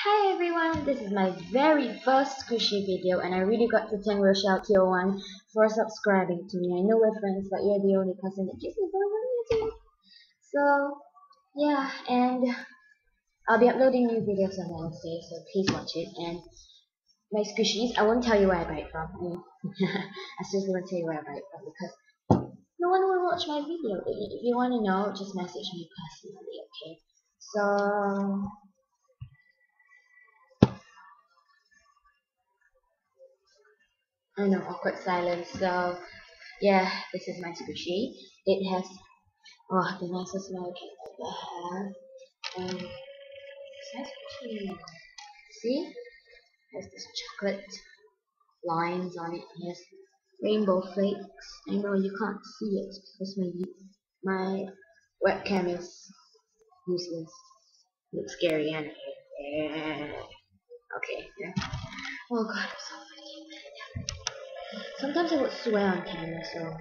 Hi everyone, this is my very first squishy video and I really got to thank Rochelle Tier 1 for subscribing to me. I know we're friends, but you're the only person that gives me for YouTube. So, yeah, and I'll be uploading new videos on Wednesday, so please watch it. And my squishies, I won't tell you where I buy it from. I seriously won't tell you where I buy it from because no one will watch my video. If you want to know, just message me personally, okay? So, I know, awkward silence. So, yeah, this is my squishy. It has the nicest smell I can ever have. It's nice squishy. See? It has this chocolate lines on it. It has rainbow flakes. I know you can't see it because my webcam is useless. Looks scary and yeah. Okay, yeah. Oh god, I'm so funny. Sometimes I would swear on camera, so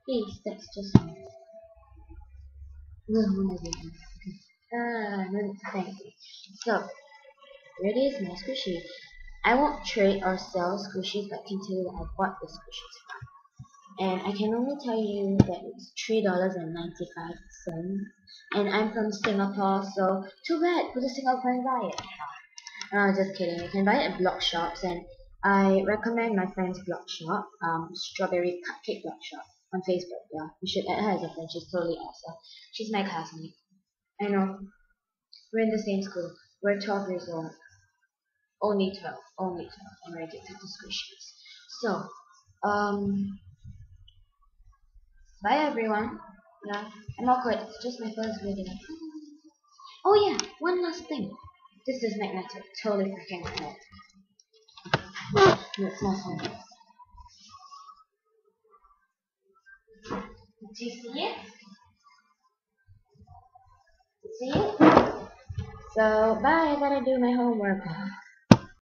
please, that's just me. No, no, no, no, thank you. So, here it is, my squishy. I won't trade or sell squishies, but I can tell you that I bought the squishies from. And I can only tell you that it's $3.95. And I'm from Singapore, so too bad for the Singaporean buy it. No, just kidding. You can buy it at blog shops, and I recommend my friend's blog shop, Strawberry Cupcake Blog Shop on Facebook. Yeah, you should add her as a friend. She's totally awesome. She's my classmate. I know. We're in the same school. We're 12 years old. Only 12. Only 12. And we're addicted to squishies. So, bye everyone. Yeah, I'm awkward. It's just my first video. Oh yeah, one last thing. This is magnetic. Totally freaking magnetic. No, it's not fun. Did you see it? See it? So, bye. I gotta do my homework.